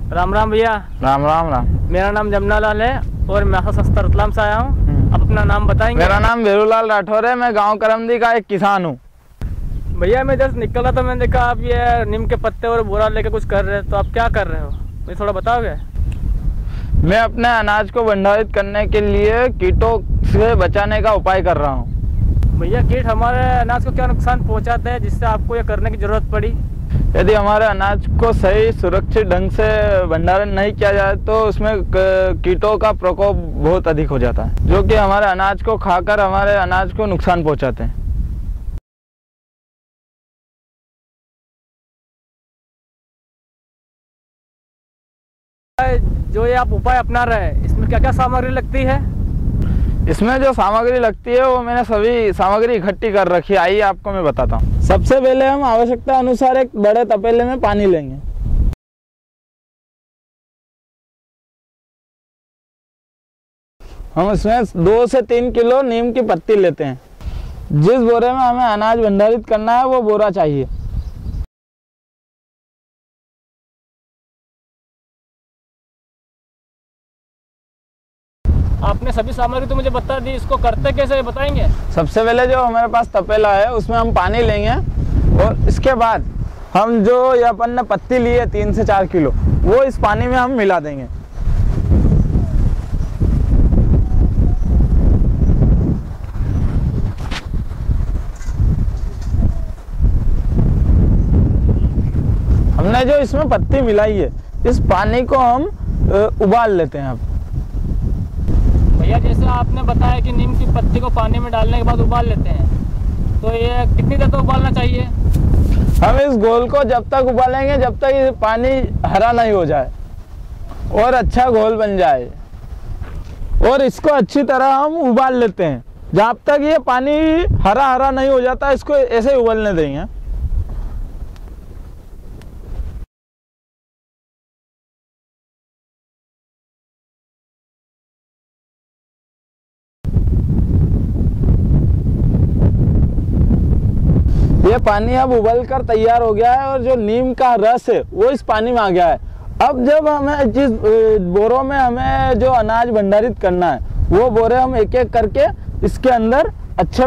राम राम भैया। राम राम राम। मेरा नाम जमुना लाल है और मैं सस्ता रतलाम से आया हूँ। आप अपना नाम बताएंगे? मेरा नाम भेरूलाल राठौर है। मैं गांव करमदी का एक किसान हूँ। भैया मैं जस्ट निकल रहा था, मैंने देखा आप ये नीम के पत्ते और बोरा लेके कुछ कर रहे हैं, तो आप क्या कर रहे हो मुझे थोड़ा बताओगे? मैं अपने अनाज को भंडारित करने के लिए कीटों से बचाने का उपाय कर रहा हूँ। भैया कीट हमारे अनाज को क्या नुकसान पहुँचाते हैं जिससे आपको ये करने की ज़रूरत पड़ी? यदि हमारे अनाज को सही सुरक्षित ढंग से भंडारण नहीं किया जाए तो उसमें कीटों का प्रकोप बहुत अधिक हो जाता है, जो कि हमारे अनाज को खाकर हमारे अनाज को नुकसान पहुँचाते हैं। जो ये आप उपाय अपना रहे हैं इसमें क्या क्या सामग्री लगती है? इसमें जो सामग्री लगती है वो मैंने सभी सामग्री इकट्ठी कर रखी है। आइए आपको मैं बताता हूँ। सबसे पहले हम आवश्यकता अनुसार एक बड़े तपेले में पानी लेंगे। हम इसमें 2 से 3 किलो नीम की पत्ती लेते हैं। जिस बोरे में हमें अनाज भंडारित करना है वो बोरा चाहिए। आपने सभी सामग्री तो मुझे बता दी, इसको करते कैसे बताएंगे? सबसे पहले जो हमारे पास तपेला है उसमें हम पानी लेंगे और इसके बाद हम जो ये अपन ने पत्ती ली है 3 से 4 किलो वो इस पानी में हम मिला देंगे। हमने जो इसमें पत्ती मिलाई है इस पानी को हम उबाल लेते हैं। अब भैया जैसे आपने बताया कि नीम की पत्ती को पानी में डालने के बाद उबाल लेते हैं, तो ये कितनी देर तक उबालना चाहिए? हम इस घोल को जब तक उबालेंगे जब तक ये पानी हरा नहीं हो जाए और अच्छा घोल बन जाए, और इसको अच्छी तरह हम उबाल लेते हैं। जब तक ये पानी हरा हरा नहीं हो जाता इसको ऐसे ही उबलने देंगे। ये पानी अब उबल कर तैयार हो गया है और जो नीम का रस है वो इस पानी में आ गया है। अब जब हमें जिस बोरों में हमें जो अनाज भंडारित करना है वो बोरे हम एक एक करके इसके अंदर अच्छे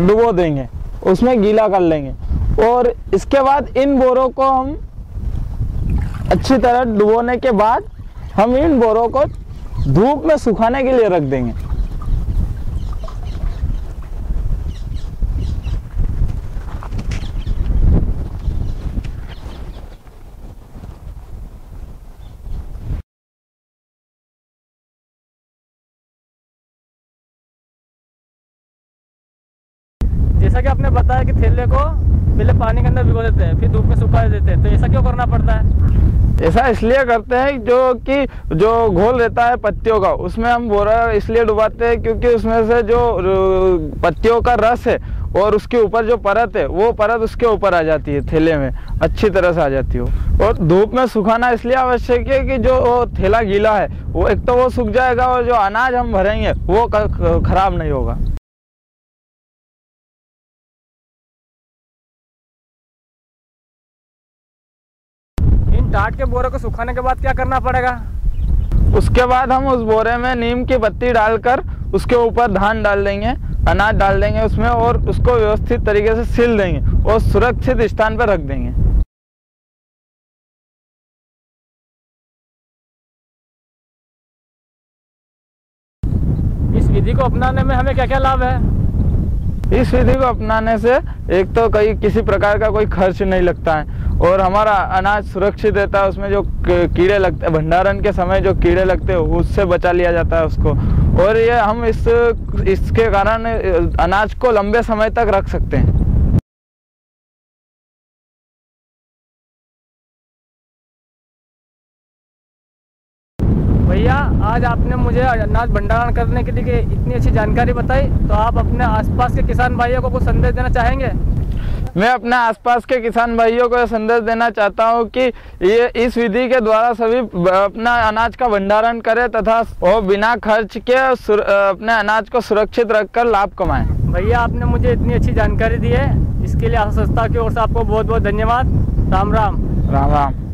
डुबो देंगे, उसमें गीला कर लेंगे और इसके बाद इन बोरों को हम अच्छी तरह डुबोने के बाद हम इन बोरों को धूप में सुखाने के लिए रख देंगे। जैसा कि आपने बताया कि थैले को पहले पानी के अंदर भिगो देते हैं फिर धूप में सुखा देते हैं, तो ऐसा क्यों करना पड़ता है? ऐसा इसलिए करते हैं जो घोल रहता है पत्तियों का उसमें हम बोरा इसलिए डुबाते हैं क्योंकि उसमें से जो पत्तियों का रस है और उसके ऊपर जो परत है वो परत उसके ऊपर आ जाती है, थैले में अच्छी तरह से आ जाती हो। और धूप में सुखाना इसलिए आवश्यक है कि जो थैला गीला है वो एक तो वो सूख जाएगा और जो अनाज हम भरेंगे वो खराब नहीं होगा। टाट के बोरे को सुखाने के बाद क्या करना पड़ेगा? उसके बाद हम उस बोरे में नीम की पत्ती डालकर उसके ऊपर धान डाल देंगे, अनाज डाल देंगे उसमें और उसको व्यवस्थित तरीके से सील देंगे और सुरक्षित स्थान पर रख देंगे। इस विधि को अपनाने में हमें क्या क्या लाभ है? इस विधि को अपनाने से एक तो किसी प्रकार का कोई खर्च नहीं लगता है और हमारा अनाज सुरक्षित रहता है। उसमें जो कीड़े लगते हैं भंडारण के समय जो कीड़े लगते हैं उससे बचा लिया जाता है उसको, और ये हम इसके कारण अनाज को लंबे समय तक रख सकते हैं। भैया आज आपने मुझे अनाज भंडारण करने के लिए इतनी अच्छी जानकारी बताई, तो आप अपने आसपास के किसान भाइयों को कुछ संदेश देना चाहेंगे? मैं अपने आसपास के किसान भाइयों को संदेश देना चाहता हूं कि ये इस विधि के द्वारा सभी अपना अनाज का भंडारण करें तथा वो बिना खर्च के अपने अनाज को सुरक्षित रखकर लाभ कमाएं। भैया आपने मुझे इतनी अच्छी जानकारी दी है, इसके लिए संस्था की ओर से आपको बहुत बहुत धन्यवाद। राम राम। राम राम।